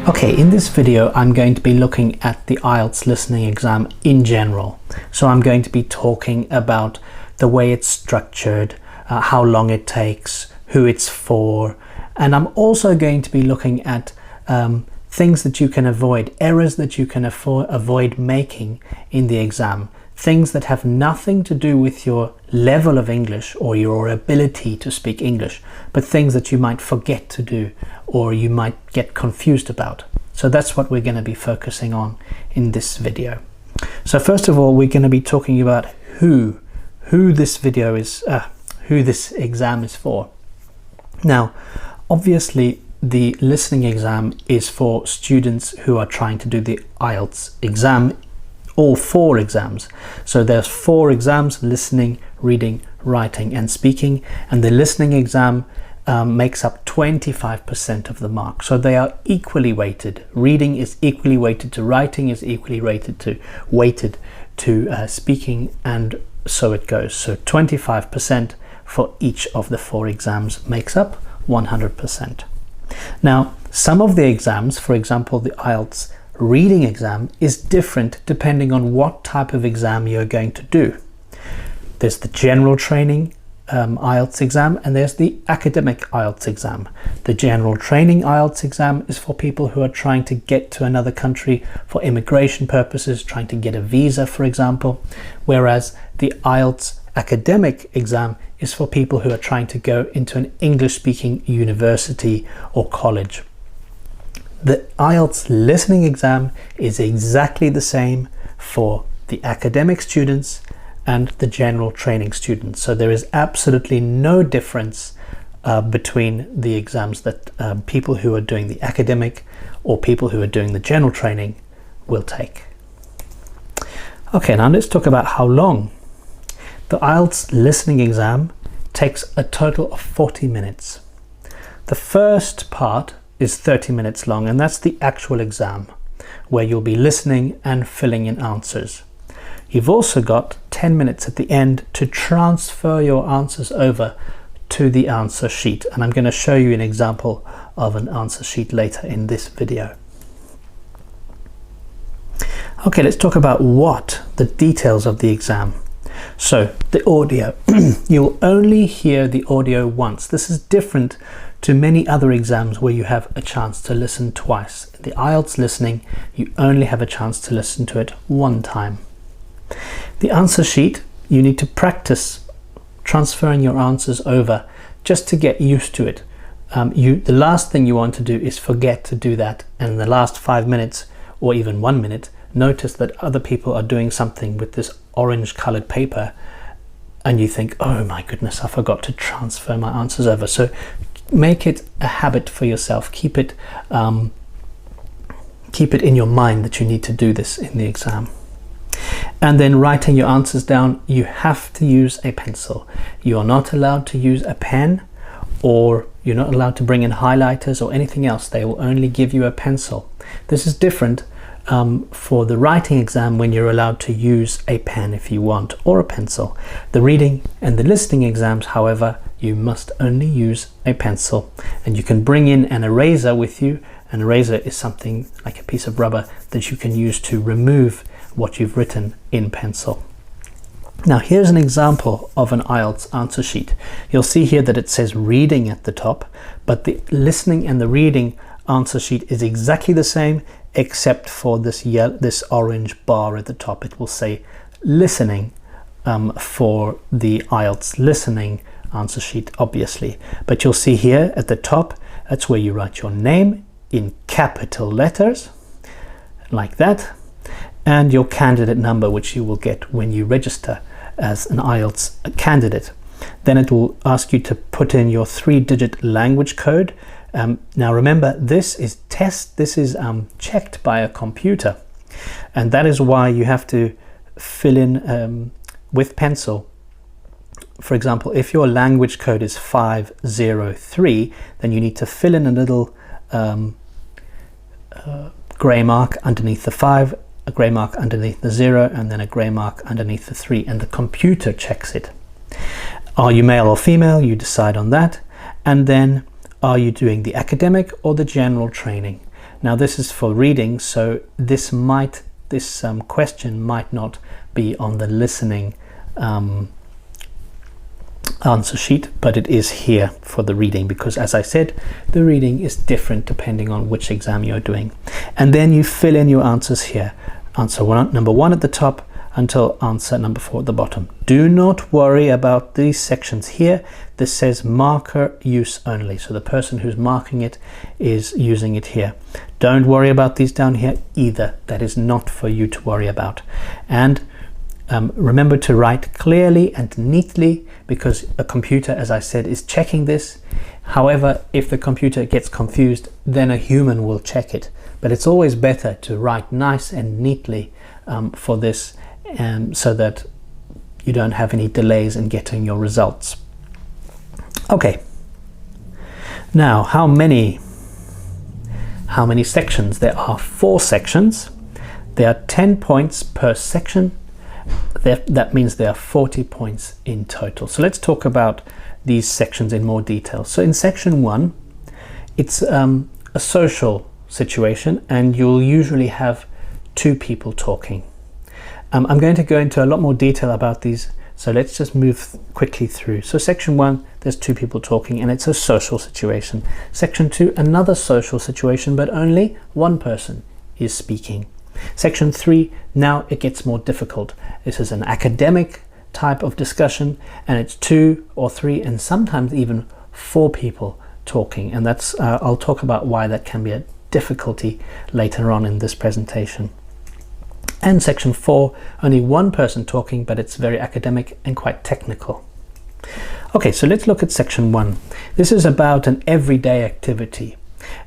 Okay, in this video I'm going to be looking at the IELTS listening exam in general. So I'm going to be talking about the way it's structured, how long it takes, who it's for, and I'm also going to be looking at things that you can avoid, errors that you can avoid making in the exam, things that have nothing to do with your level of English or your ability to speak English, but things that you might forget to do or you might get confused about. So that's what we're going to be focusing on in this video. So first of all, we're going to be talking about who this video is, who this exam is for. Now, obviously, the listening exam is for students who are trying to do the IELTS exam, all 4 exams. So there's 4 exams: listening, reading, writing and speaking, and the listening exam makes up 25% of the mark. So they are equally weighted. Reading is equally weighted to writing, is equally weighted to speaking, and so it goes. So 25% for each of the 4 exams makes up 100%. Now, some of the exams, for example, the IELTS reading exam, is different depending on what type of exam you're going to do. There's the general training IELTS exam, and there's the academic IELTS exam. The general training IELTS exam is for people who are trying to get to another country for immigration purposes, trying to get a visa, for example, whereas the IELTS academic exam is for people who are trying to go into an English-speaking university or college. The IELTS listening exam is exactly the same for the academic students and the general training students. So there is absolutely no difference between the exams that people who are doing the academic or people who are doing the general training will take. Okay, now let's talk about how long. The IELTS listening exam takes a total of 40 minutes. The first part is 30 minutes long, and that's the actual exam where you'll be listening and filling in answers. You've also got 10 minutes at the end to transfer your answers over to the answer sheet, and I'm going to show you an example of an answer sheet later in this video. Okay, let's talk about the details of the exam. So the audio, you'll only hear the audio once. This is different to many other exams where you have a chance to listen twice. The IELTS listening, you only have a chance to listen to it one time. The answer sheet, you need to practice transferring your answers over just to get used to it. The last thing you want to do is forget to do that, and in the last 5 minutes or even 1 minute, notice that other people are doing something with this orange colored paper and you think, oh my goodness, I forgot to transfer my answers over. So make it a habit for yourself. Keep it in your mind that you need to do this in the exam. And then writing your answers down, you have to use a pencil. You are not allowed to use a pen, or you're not allowed to bring in highlighters or anything else. They will only give you a pencil. This is different for the writing exam, when you're allowed to use a pen if you want, or a pencil. The reading and the listening exams, however, you must only use a pencil, and you can bring in an eraser with you. An eraser is something like a piece of rubber that you can use to remove what you've written in pencil. Now here's an example of an IELTS answer sheet. You'll see here that it says reading at the top, but the listening and the reading answer sheet is exactly the same, except for this orange bar at the top. It will say listening for the IELTS listening answer sheet, obviously. But you'll see here at the top, that's where you write your name in capital letters, like that, and your candidate number, which you will get when you register as an IELTS candidate. Then it will ask you to put in your 3-digit language code. Now remember, this is checked by a computer, and that is why you have to fill in with pencil. For example, if your language code is 503, then you need to fill in a little grey mark underneath the 5, a grey mark underneath the 0, and then a grey mark underneath the 3, and the computer checks it. Are you male or female? You decide on that, and then are you doing the academic or the general training? Now this is for reading, so this question might not be on the listening answer sheet, but it is here for the reading, because as I said, the reading is different depending on which exam you're doing. And then you fill in your answers here. Answer number 1 at the top until answer number 4 at the bottom. Do not worry about these sections here. This says marker use only, so the person who's marking it is using it here. Don't worry about these down here either. That is not for you to worry about. And remember to write clearly and neatly, because a computer, as I said, is checking this. However, if the computer gets confused, then a human will check it. But it's always better to write nice and neatly for this, so that you don't have any delays in getting your results. Okay. Now, how many sections? There are 4 sections. There are 10 points per section. That means there are 40 points in total. So let's talk about these sections in more detail. So in section 1, it's a social situation, and you'll usually have 2 people talking. I'm going to go into a lot more detail about these, so let's just move quickly through. So section 1, there's 2 people talking, and it's a social situation. Section 2, another social situation, but only 1 person is speaking. Section 3, now it gets more difficult. This is an academic type of discussion, and it's 2 or 3 and sometimes even 4 people talking, and that's I'll talk about why that can be a difficulty later on in this presentation. And section 4, only 1 person talking, but it's very academic and quite technical. Okay, so let's look at section 1. This is about an everyday activity.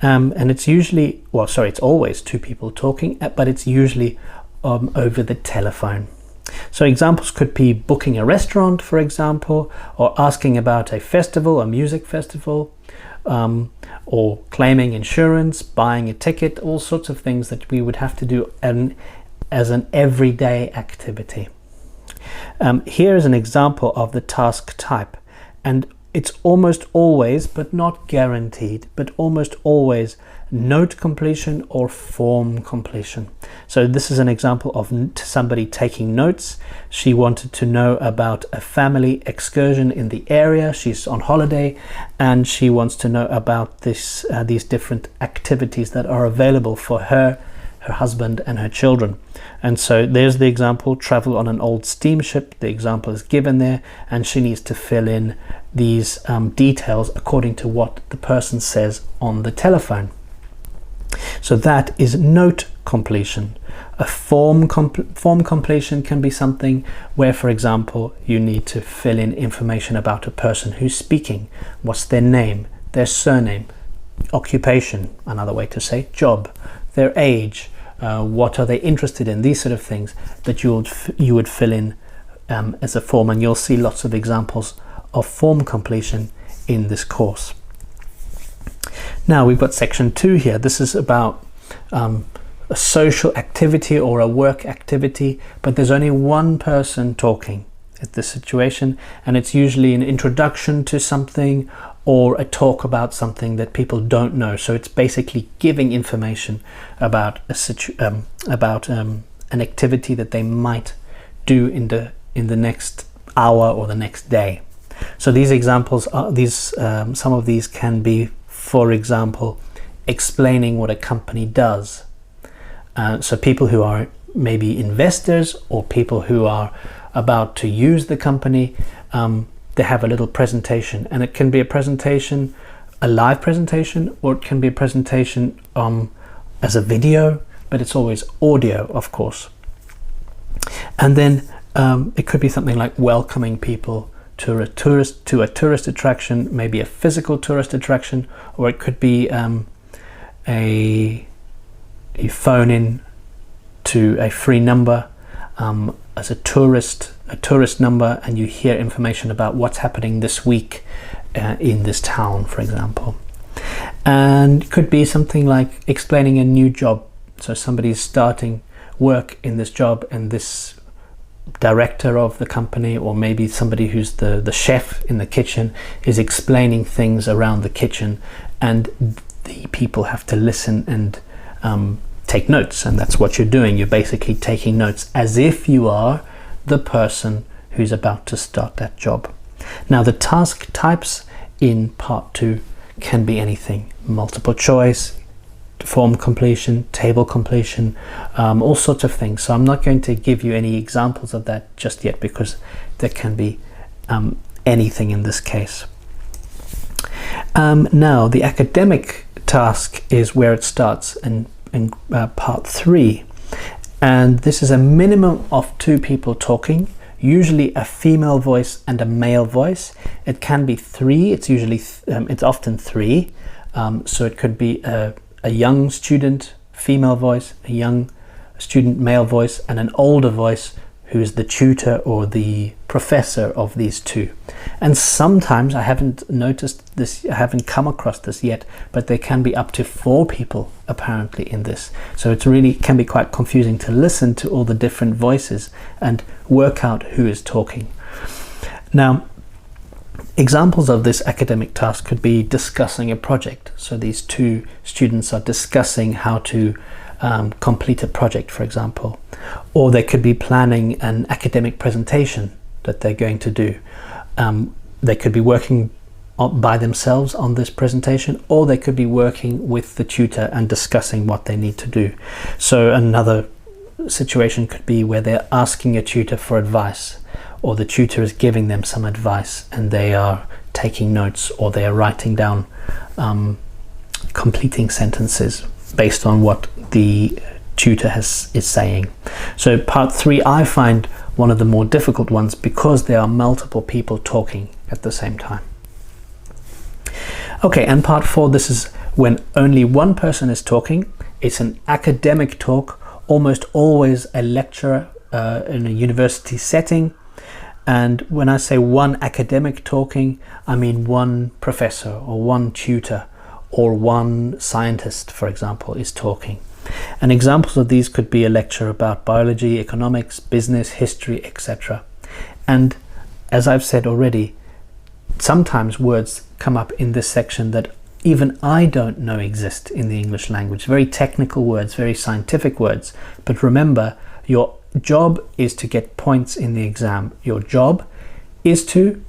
And it's usually, well, sorry, it's always 2 people talking, but it's usually over the telephone. So examples could be booking a restaurant, for example, or asking about a festival, a music festival, or claiming insurance, buying a ticket, all sorts of things that we would have to do as an everyday activity. Here is an example of the task type, and it's almost always, but not guaranteed, but almost always note completion or form completion. So this is an example of somebody taking notes. She wanted to know about a family excursion in the area. She's on holiday, and she wants to know about these different activities that are available for her husband and her children. And so there's the example, travel on an old steamship. The example is given there, and she needs to fill in these details according to what the person says on the telephone. So that is note completion. A form completion can be something where, for example, you need to fill in information about a person who's speaking. What's their name, their surname, occupation, another way to say job, their age, what are they interested in, these sort of things that you would fill in as a form, and you'll see lots of examples of form completion in this course. Now we've got section 2 here. This is about a social activity or a work activity, but there's only 1 person talking at this situation, and it's usually an introduction to something or a talk about something that people don't know. So it's basically giving information about an activity that they might do in the next hour or the next day. So these examples are some of these can be, for example, explaining what a company does. So people who are maybe investors or people who are about to use the company, they have a little presentation, and it can be a presentation, a live presentation, or it can be a presentation as a video, but it's always audio, of course. And then it could be something like welcoming people to a tourist attraction, maybe a physical tourist attraction, or it could be you phone in to a free number as a tourist number, and you hear information about what's happening this week in this town, for example. And it could be something like explaining a new job. So somebody's starting work in this job, and this director of the company, or maybe somebody who's the chef in the kitchen, is explaining things around the kitchen, and the people have to listen and take notes, and that's what you're doing. You're basically taking notes as if you are the person who's about to start that job. Now, the task types in part 2 can be anything: multiple choice, form completion, table completion, all sorts of things. So I'm not going to give you any examples of that just yet, because there can be anything in this case. Now, the academic task is where it starts in part 3, and this is a minimum of 2 people talking, usually a female voice and a male voice. It can be 3. It's usually it's often 3. So it could be a young student female voice, a young student male voice, and an older voice who is the tutor or the professor of these 2. And sometimes, I haven't noticed this, I haven't come across this yet, but there can be up to 4 people apparently in this. So it really can be quite confusing to listen to all the different voices and work out who is talking. Now, examples of this academic task could be discussing a project. So these 2 students are discussing how to complete a project, for example, or they could be planning an academic presentation that they're going to do. They could be working by themselves on this presentation, or they could be working with the tutor and discussing what they need to do. So another situation could be where they're asking a tutor for advice, or the tutor is giving them some advice and they are taking notes, or they are writing down completing sentences based on what the tutor is saying. So part 3 I find one of the more difficult ones, because there are multiple people talking at the same time. Okay, and part 4, this is when only one person is talking. It's an academic talk, almost always a lecturer in a university setting. And when I say one academic talking, I mean one professor or one tutor or one scientist, for example, is talking. And examples of these could be a lecture about biology, economics, business, history, etc. And as I've said already, sometimes words come up in this section that even I don't know exist in the English language. Very technical words, very scientific words. But remember, your job is to get points in the exam. Your job is to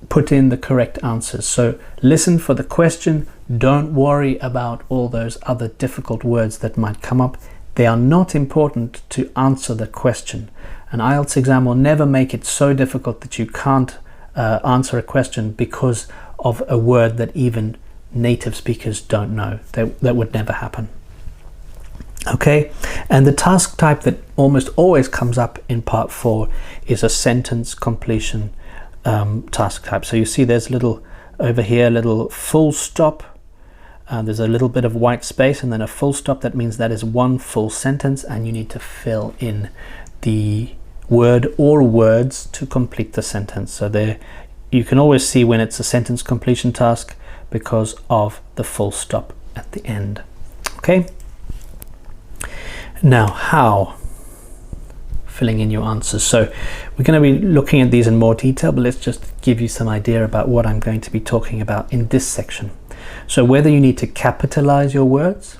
put in the correct answers. So listen for the question. Don't worry about all those other difficult words that might come up. They are not important to answer the question. An IELTS exam will never make it so difficult that you can't answer a question because of a word that even native speakers don't know. That would never happen. Okay, and the task type that almost always comes up in part 4 is a sentence completion task type. So you see there's over here, a little full stop. There's a little bit of white space and then a full stop. That means that is one full sentence, and you need to fill in the word or words to complete the sentence. So there you can always see when it's a sentence completion task because of the full stop at the end. Okay, now how filling in your answers. So we're going to be looking at these in more detail, but let's just give you some idea about what I'm going to be talking about in this section. So whether you need to capitalize your words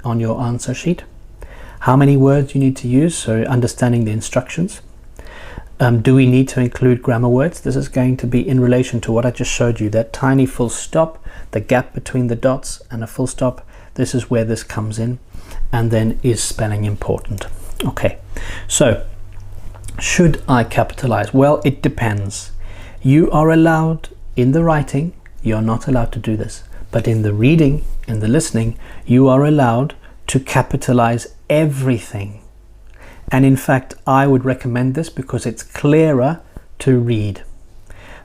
on your answer sheet, how many words you need to use, so understanding the instructions. Do we need to include grammar words? This is going to be in relation to what I just showed you, that tiny full stop, the gap between the dots and a full stop. This is where this comes in. And then, is spelling important? Okay, so should I capitalize? Well, it depends. You are allowed in the writing, you're not allowed to do this, but in the reading, in the listening, you are allowed to capitalize everything. And in fact, I would recommend this because it's clearer to read.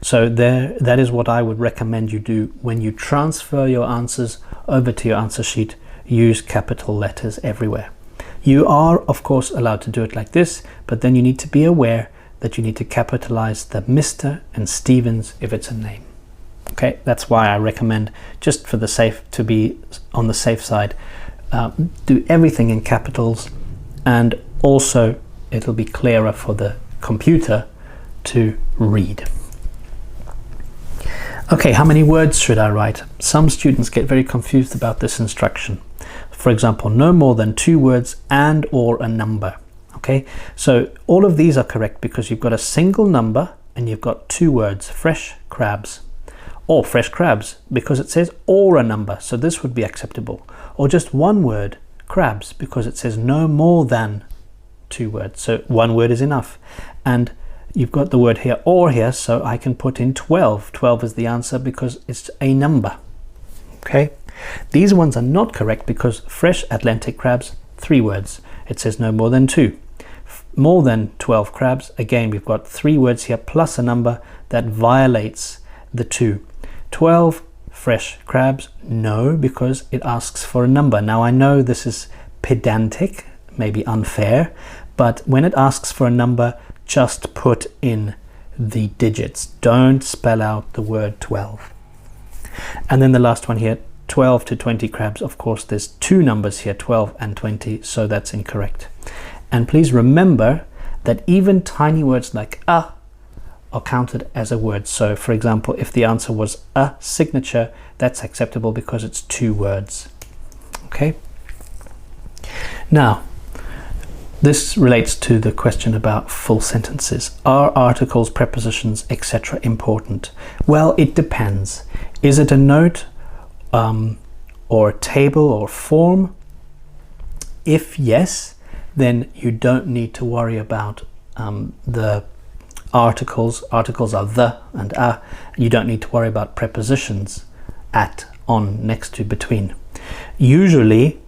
So that is what I would recommend you do when you transfer your answers over to your answer sheet. Use capital letters everywhere. You are, of course, allowed to do it like this, but then you need to be aware that you need to capitalize the Mr. and Stevens if it's a name. Okay, that's why I recommend, just for the to be on the safe side, do everything in capitals, and also it'll be clearer for the computer to read. Okay, how many words should I write? Some students get very confused about this instruction. For example, no more than 2 words and or a number. Okay, so all of these are correct because you've got a single number and you've got 2 words, fresh crabs, or fresh crabs, because it says or a number, so this would be acceptable. Or just 1 word, crabs, because it says no more than 2 words, so 1 word is enough. And you've got the word here or here, so I can put in 12. 12 is the answer because it's a number. Okay, these ones are not correct because fresh Atlantic crabs, 3 words. It says no more than 2. More than 12 crabs, again we've got 3 words here plus a number that violates the 2. 12 fresh crabs, no, because it asks for a number. Now I know this is pedantic, maybe unfair, but when it asks for a number, just put in the digits. Don't spell out the word 12. And then the last one here, 12 to 20 crabs. Of course, there's 2 numbers here, 12 and 20, so that's incorrect. And please remember that even tiny words like a are counted as a word. So for example, if the answer was a signature, that's acceptable because it's 2 words. Okay. Now, this relates to the question about full sentences. Are articles, prepositions, etc. important? Well, it depends. Is it a note or a table or form? If yes, then you don't need to worry about the articles. Articles are the and a. You don't need to worry about prepositions, at, on, next to, between. Usually,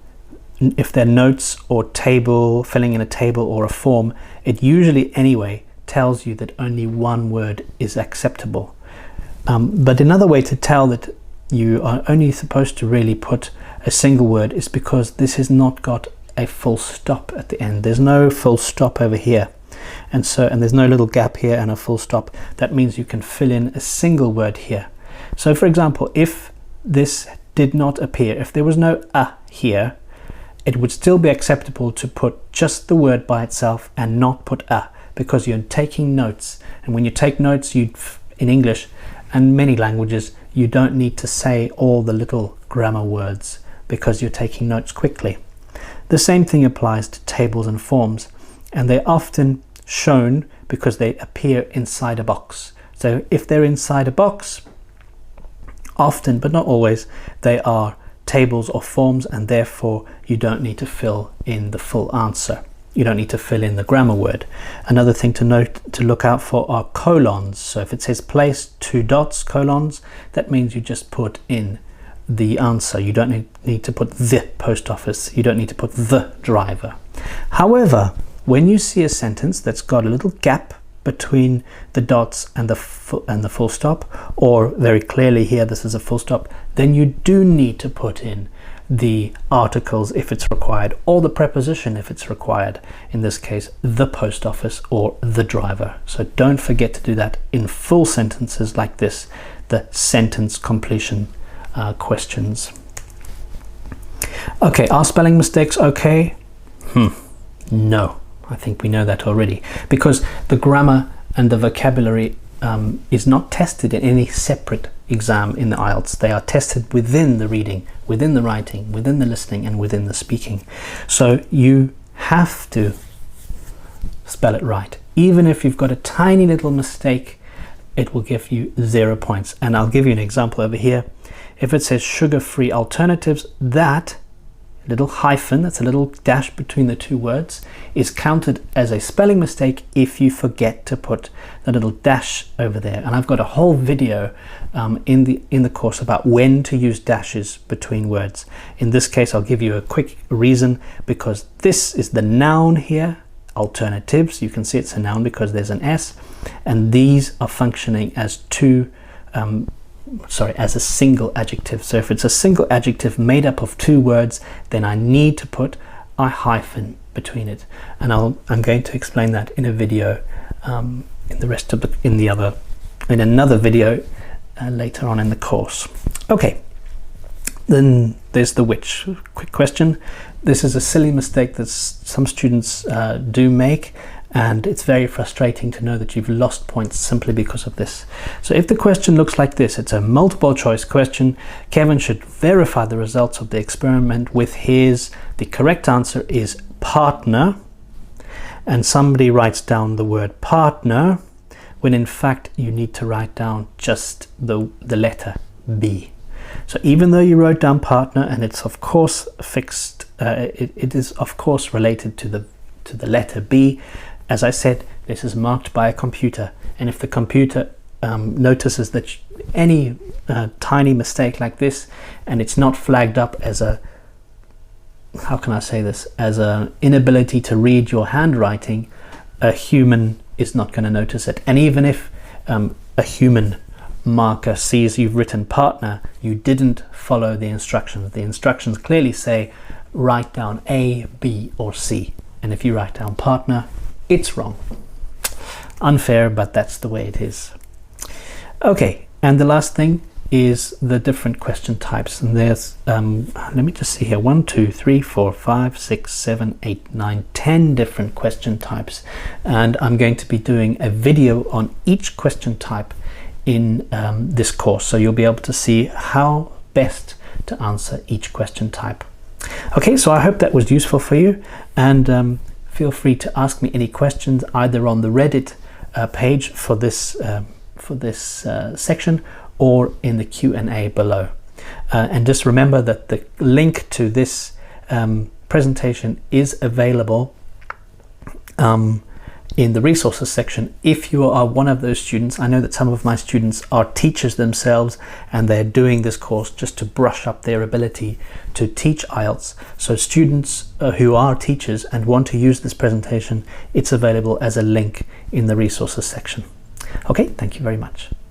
if they're notes or table, filling in a table or a form, it usually anyway tells you that only 1 word is acceptable. But another way to tell that you are only supposed to really put a single word is because this has not got a full stop at the end. There's no full stop over here, and there's no little gap here and a full stop. That means you can fill in a single word here. So for example, if this did not appear, if there was no a here, it would still be acceptable to put just the word by itself and not put a, because you're taking notes. And when you take notes, in English and many languages, you don't need to say all the little grammar words because you're taking notes quickly. The same thing applies to tables and forms, and they're often shown because they appear inside a box. So if they're inside a box, often, but not always, they are tables or forms, and therefore you don't need to fill in the full answer. You don't need to fill in the grammar word. Another thing to note, to look out for, are colons. So if it says place 2 dots, colons, that means you just put in the answer. You don't need to put the post office. You don't need to put the driver. However, when you see a sentence that's got a little gap between the dots and the full stop, or very clearly here this is a full stop, then you do need to put in the articles if it's required, or the preposition if it's required, in this case the post office or the driver. So don't forget to do that in full sentences like this, the sentence completion questions. Okay, are spelling mistakes okay? No, I think we know that already, because the grammar and the vocabulary is not tested in any separate exam in the IELTS. They are tested within the reading, within the writing, within the listening, and within the speaking. So you have to spell it right. Even if you've got a tiny little mistake, it will give you 0 points. And I'll give you an example over here. If it says sugar-free alternatives, that little hyphen, that's a little dash between the 2 words, is counted as a spelling mistake if you forget to put the little dash over there. And I've got a whole video in the course about when to use dashes between words. In this case, I'll give you a quick reason, because this is the noun here, alternatives. You can see it's a noun because there's an S, and these are functioning as as a single adjective. So if it's a single adjective made up of 2 words, then I need to put a hyphen between it, and I'm going to explain that in a video in another video later on in the course. Okay, then there's the which. Quick question. This is a silly mistake that some students do make, and it's very frustrating to know that you've lost points simply because of this. So if the question looks like this, it's a multiple choice question. Kevin should verify the results of the experiment with the correct answer is partner, and somebody writes down the word partner when in fact you need to write down just the letter B. So even though you wrote down partner, and it's of course fixed, it is of course related to the letter B, as I said, this is marked by a computer, and if the computer notices that any tiny mistake like this, and it's not flagged up as a, how can I say this, as an inability to read your handwriting, a human is not going to notice it. And even if a human marker sees you've written partner, you didn't follow the instructions. The instructions clearly say write down A, B, or C, and if you write down partner, it's wrong. Unfair, but that's the way it is. Okay, and the last thing is the different question types, and there's let me just see here, 1, 2, 3, 4, 5, 6, 7, 8, 9, 10 different question types, and I'm going to be doing a video on each question type in this course, so you'll be able to see how best to answer each question type. Okay, so I hope that was useful for you, and feel free to ask me any questions either on the Reddit page for this section, or in the Q&A below. And just remember that the link to this presentation is available in the resources section if you are one of those students. I know that some of my students are teachers themselves, and they're doing this course just to brush up their ability to teach IELTS. So students who are teachers and want to use this presentation, it's available as a link in the resources section. Okay, thank you very much.